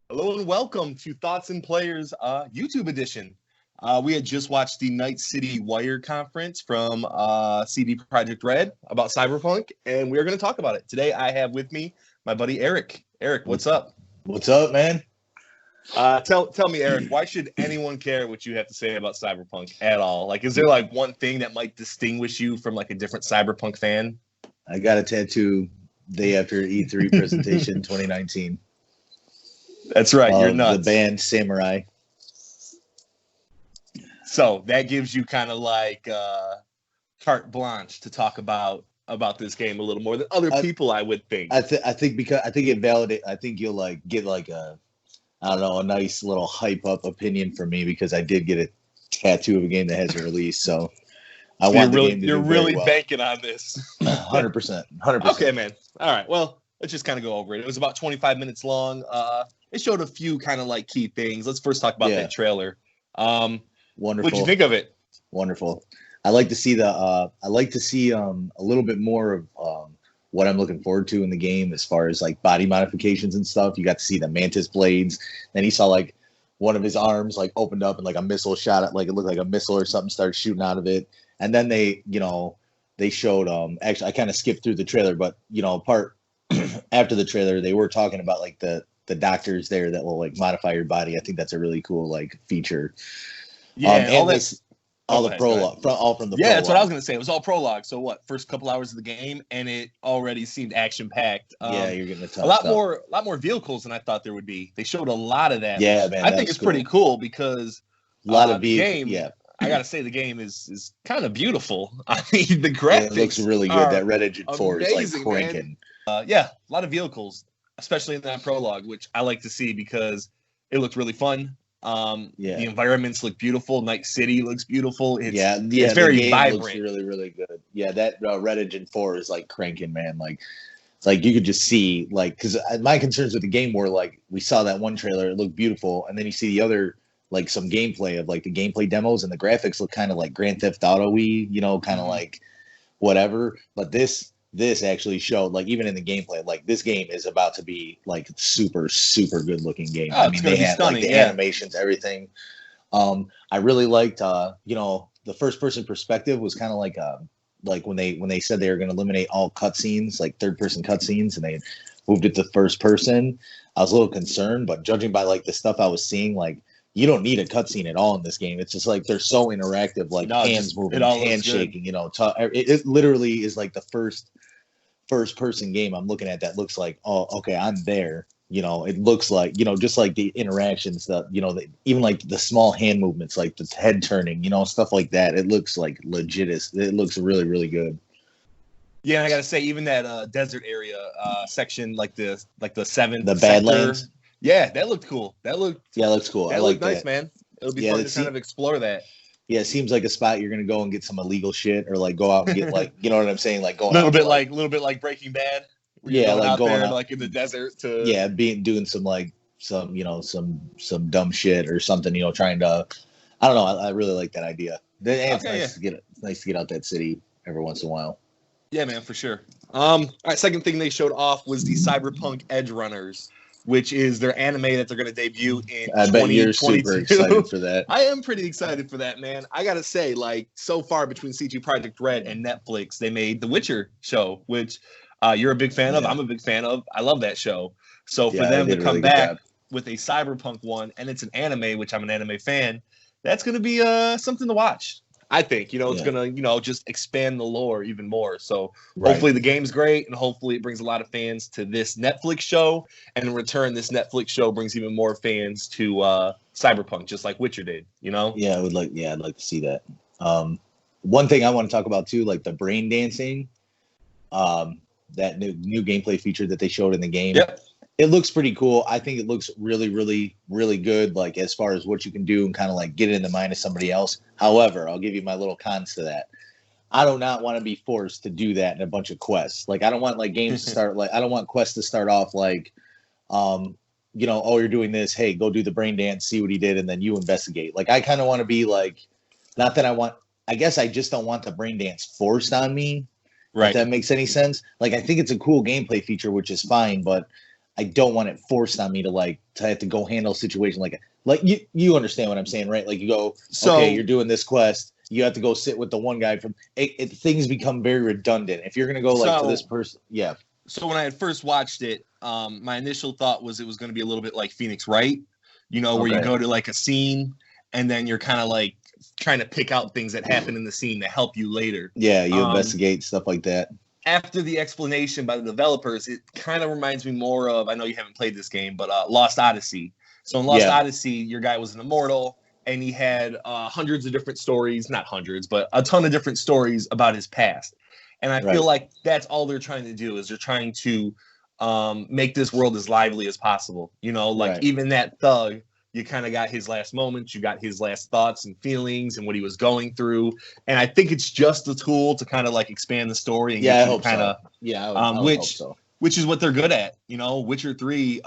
Hello and welcome to Thoughts and Players YouTube edition. We had just watched the Night City Wire conference from CDProject Red about Cyberpunk, and we are going to talk about it. Today I have with me my buddy Eric. Eric, what's up? What's up, man? Tell me, Eric, why should anyone care what you have to say about Cyberpunk at all? Like, is there like one thing that might distinguish you from like a different Cyberpunk fan? I got a tattoo day after E3 presentation 2019. That's right, you're nuts. The band Samurai. So that gives you kind of like carte blanche to talk about this game a little more than other people, I would think. I think it validates. I think you'll like get like a nice little hype up opinion from me because I did get a tattoo of a game that hasn't released. So I want the game to You're do really well. banking on this. 100%. Okay, man. All right. Well, let's just kind of go over it. It was about 25 minutes long. It showed a few kind of like key things. Let's first talk about that trailer. Wonderful. What'd you think of it? Wonderful. I like to see a little bit more of what I'm looking forward to in the game as far as like body modifications and stuff. You got to see the mantis blades. Then he saw like one of his arms like opened up and like a missile shot at, like it looked like a missile or something started shooting out of it. And then they showed actually I kind of skipped through the trailer, but part after the trailer they were talking about like the doctors there that will like modify your body. I think that's a really cool like feature. Yeah, all the prologue, all from the yeah, prologue. that's what I was gonna say. It was all prologue. So what? First couple hours of the game, and it already seemed action packed. Yeah, you're getting a lot more vehicles than I thought there would be. They showed a lot of that. Yeah, man, I think it's pretty cool because a lot of vehicles. Game, yeah, I gotta say the game is kind of beautiful. I mean, the graphics it looks really good. That Red Engine 4 is like cranking. Yeah, a lot of vehicles, especially in that prologue, which I like to see because it looked really fun. The environments look beautiful. Night City looks beautiful. It's very vibrant. Looks really, really good. Yeah, that Red Engine 4 is like cranking, man. Like it's like you could just see like because my concerns with the game were like we saw that one trailer, it looked beautiful, and then you see the other like some gameplay of like the gameplay demos and the graphics look kind of like Grand Theft Auto-y, kind of like whatever. But this actually showed like even in the gameplay, like this game is about to be like super, super good looking game. Oh, I mean, they had stunning, like the animations, everything. I really liked the first person perspective was kind of like when they said they were going to eliminate all cutscenes, like third person cutscenes, and they moved it to first person. I was a little concerned, but judging by like the stuff I was seeing, like you don't need a cutscene at all in this game. It's just like they're so interactive, like hands moving, hand shaking. It literally is like the first person game I'm looking at that looks like, oh, okay, I'm there. It looks like, just like the interactions, even like the small hand movements, like the head turning, stuff like that. It looks like legit. It looks really, really good. Yeah, and I gotta say, even that desert area section, like the seventh, the Badlands. Yeah, that looked cool. That looks cool. That looked nice, man. It'll be fun to kind of explore that. Yeah, it seems like a spot you're gonna go and get some illegal shit, or like go out and get like, you know what I'm saying, like going a little bit like Breaking Bad. Yeah, like going out, like in the desert to doing some like some dumb shit or something, trying to. I don't know. I really like that idea. It's nice to get out that city every once in a while. Yeah, man, for sure. All right, second thing they showed off was the Cyberpunk Edge Runners, which is their anime that they're going to debut in 2022. I bet you're super excited for that. I am pretty excited for that, man. I got to say, like, so far between CDProject Red and Netflix, they made The Witcher show, which you're a big fan of. I'm a big fan of. I love that show. So for them to come back with a Cyberpunk one, and it's an anime, which I'm an anime fan, that's going to be something to watch. I think, it's going to, just expand the lore even more. So hopefully the game's great, and hopefully it brings a lot of fans to this Netflix show. And in return, this Netflix show brings even more fans to Cyberpunk, just like Witcher did, Yeah, I'd like to see that. One thing I want to talk about too, like the brain dancing, that new gameplay feature that they showed in the game. Yep. It looks pretty cool. I think it looks really, really, really good, like as far as what you can do and kind of like get it in the mind of somebody else. However, I'll give you my little cons to that. I do not want to be forced to do that in a bunch of quests. Like I don't want like games to start like I don't want quests to start off like oh, you're doing this, hey, go do the brain dance, see what he did, and then you investigate. Like I kind of want to be like, not that I guess I just don't want the brain dance forced on me. Right. If that makes any sense. Like I think it's a cool gameplay feature, which is fine, but I don't want it forced on me to have to go handle a situation like you understand what I'm saying, right? Like you go, okay, you're doing this quest, you have to go sit with the one guy from things become very redundant if you're gonna go to this person. Yeah. So when I had first watched it, my initial thought was it was going to be a little bit like Phoenix Wright, where you go to like a scene and then you're kind of like trying to pick out things that happen in the scene to help you later. Yeah, you investigate stuff like that. After the explanation by the developers, it kind of reminds me more of, I know you haven't played this game, but Lost Odyssey. So in Lost Odyssey, your guy was an immortal, and he had hundreds of different stories, not hundreds, but a ton of different stories about his past. And I feel like that's all they're trying to do is they're trying to make this world as lively as possible. Even that thug, you kind of got his last moments, you got his last thoughts and feelings and what he was going through. And I think it's just a tool to kind of like expand the story and get you kind of hope so. Which is what they're good at. Witcher 3,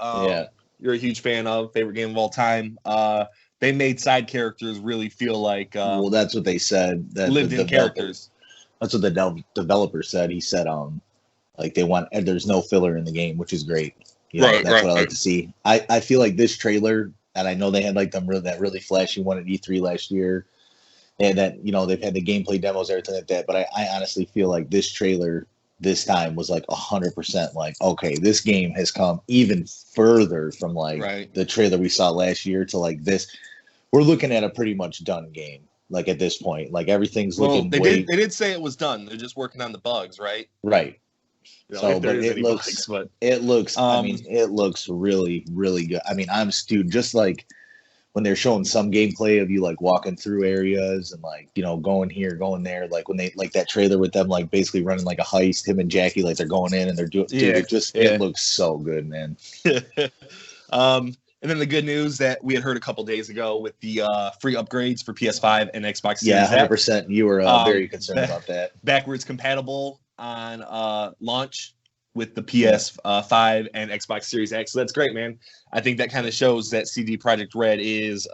you're a huge fan of, favorite game of all time. They made side characters really feel like well, that's what they said. That lived in characters. That's what the developer said. He said like they want, and there's no filler in the game, which is great. That's what I like to see. I feel like this trailer, and I know they had like that really flashy one at E3 last year, and that they've had the gameplay demos, everything like that. But I honestly feel like this trailer this time was like 100% like, okay, this game has come even further from the trailer we saw last year to like this. We're looking at a pretty much done game. Like at this point, like everything's looking. They did say it was done. They're just working on the bugs, right? Right. So, but it looks. I mean, it looks really, really good. I mean, just like when they're showing some gameplay of you like walking through areas and like going here, going there. Like when they like that trailer with them like basically running like a heist. Him and Jackie like they're going in and they're doing. It looks so good, man. And then the good news that we had heard a couple days ago with the free upgrades for PS5 and Xbox Series X. 100%. You were very concerned about that. Backwards compatible on launch with the PS5 and Xbox Series X. So that's great, man. I think that kind of shows that CDProject Red is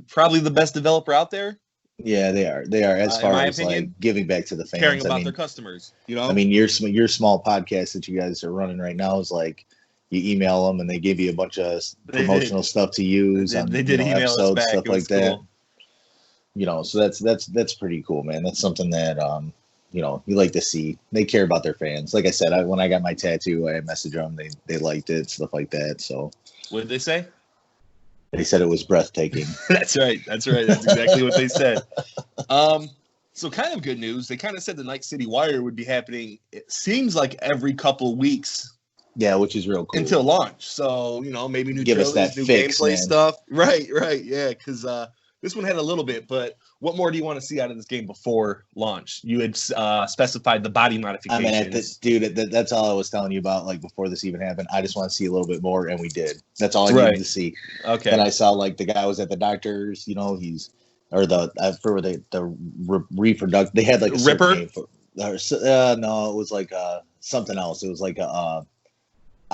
probably the best developer out there. Yeah, they are. They are as far as like giving back to the fans. Caring about their customers. I mean, your small podcast that you guys are running right now is like, you email them and they give you a bunch of promotional stuff to use. They did email episodes, us back. Stuff like that. So that's pretty cool, man. That's something that you like to see. They care about their fans. Like I said, when I got my tattoo, I messaged them. They liked it, stuff like that. So what did they say? They said it was breathtaking. That's right. That's exactly what they said. So kind of good news. They kind of said the Night City Wire would be happening. It seems like every couple of weeks. Yeah, which is real cool. Until launch. So, maybe new trailers, new gameplay stuff. Right. Yeah, because this one had a little bit, but what more do you want to see out of this game before launch? You had specified the body modifications. That's all I was telling you about, like, before this even happened. I just want to see a little bit more, and we did. That's all I needed to see. Okay. And I saw, like, the guy was at the doctor's, reproductive. They had, like, a Ripper? name for, no, it was, like, something else. It was, like,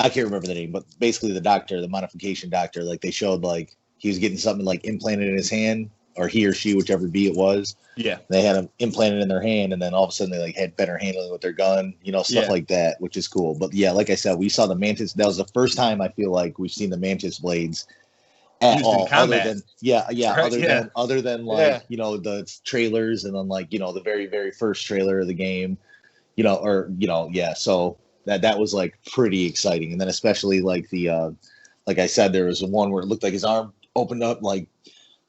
I can't remember the name, but basically the doctor, the modification doctor, like they showed like he was getting something like implanted in his hand, or he or she, whichever bee it was. Yeah. They had him implanted in their hand, and then all of a sudden they like had better handling with their gun, stuff like that, which is cool. But yeah, like I said, we saw the mantis. That was the first time I feel like we've seen the mantis blades at all. Other than other than like the trailers and then like the very, very first trailer of the game, so that was like pretty exciting. And then especially like the like I said, there was one where it looked like his arm opened up, like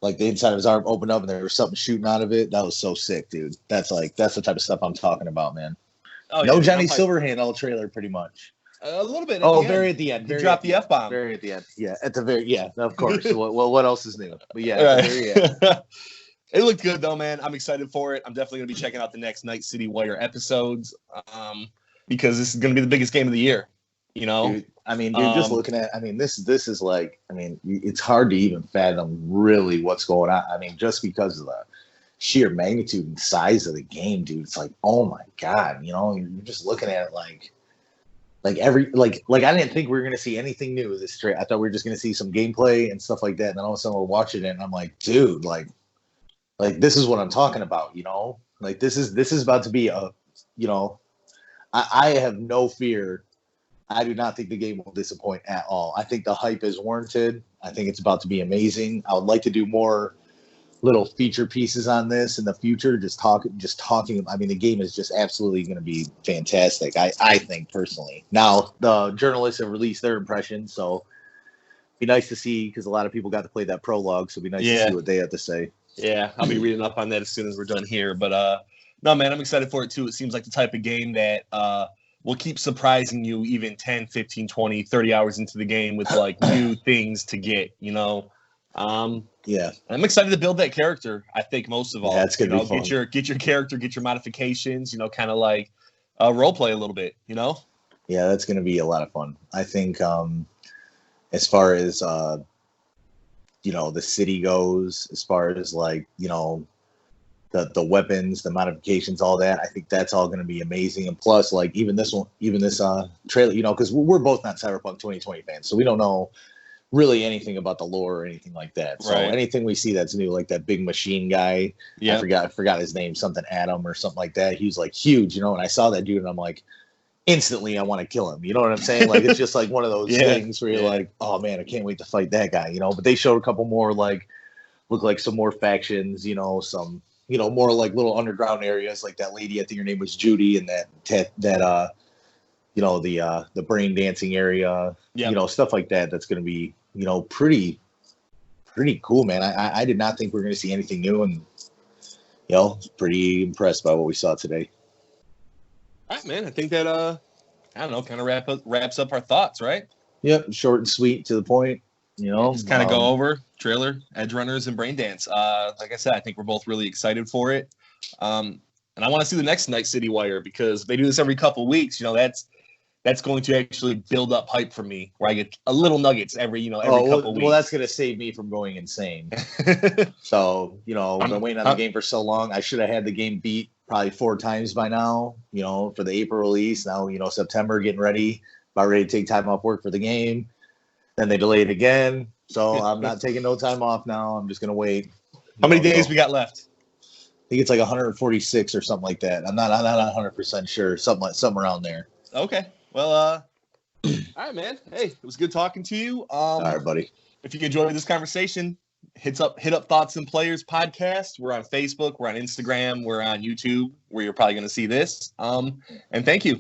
the inside of his arm opened up and there was something shooting out of it. That was so sick, dude. That's the type of stuff I'm talking about, man. Johnny Silverhand all trailer pretty much. A little bit. Very at the end. He dropped the F-bomb. Very at the end. Yeah, at the very of course. What else is new? But yeah, at the very end. It looked good though, man. I'm excited for it. I'm definitely gonna be checking out the next Night City Wire episodes. Because this is going to be the biggest game of the year, Dude, just looking at, this is like, it's hard to even fathom really what's going on. Just because of the sheer magnitude and size of the game, dude, it's like, oh my God, you're just looking at it like I didn't think we were going to see anything new with this straight. I thought we were just going to see some gameplay and stuff like that. And then all of a sudden we're watching it and I'm like, dude, like this is what I'm talking about, like this is about to be a, I have no fear I do not think the game will disappoint at all. I think the hype is warranted. I think it's about to be amazing. I would like to do more little feature pieces on this in the future. Just talking. I mean, the game is just absolutely going to be fantastic. I think personally. Now the journalists have released their impressions, so be nice to see because a lot of people got to play that prologue. So it'd be nice to see what they have to say. Yeah, I'll be reading up on that as soon as we're done here. But no, man, I'm excited for it too. It seems like the type of game that will keep surprising you even 10, 15, 20, 30 hours into the game with like new things to get, you know. Yeah, I'm excited to build that character. I think most of all, that's gonna be fun. Get your character, get your modifications, you know, kind of like role play a little bit, you know. Yeah, that's gonna be a lot of fun. I think as far as you know, the city goes, as far as like, you know, the weapons, the modifications, all that, I think that's all going to be amazing. And plus, like even this trailer, you know, because we're both not Cyberpunk 2020 fans, so we don't know really anything about the lore or anything like that. So anything we see that's new, like that big machine guy, I forgot his name, something Adam or something like that. He was like huge, you know, and I saw that dude and I'm like, instantly I want to kill him. You know what I'm saying? Like it's just like one of those things where you're like, oh man, I can't wait to fight that guy, you know. But they showed a couple more look like some more factions, you know, some, you know, more like little underground areas, like that lady, I think her name was Judy, and that you know, the brain dancing area, you know, stuff like that. That's gonna be, you know, pretty cool, man. I did not think we were gonna see anything new, and you know, pretty impressed by what we saw today. All right, man. I think that I don't know, kind of wraps up our thoughts, right? Yep, short and sweet to the point. You know, just kind of go over trailer, Edge Runners, and Brain Dance. Like I said, I think we're both really excited for it, and I want to see the next Night City Wire because they do this every couple of weeks. You know, that's going to actually build up hype for me, where I get a little nuggets every couple of weeks. Well, that's going to save me from going insane. So, you know, I've been waiting on the game for so long. I should have had the game beat probably 4 times by now, you know, for the April release. Now, you know, September, getting ready, about ready to take time off work for the game. Then they delayed again. So I'm not taking no time off now. I'm just going to wait. How many days we got left? I think it's like 146 or something like that. I'm not 100% sure. Something around there. Okay. Well, all right, man. Hey, it was good talking to you. All right, buddy. If you enjoyed this conversation, hit up Thoughts and Players podcast. We're on Facebook, we're on Instagram, we're on YouTube, where you're probably going to see this. And thank you.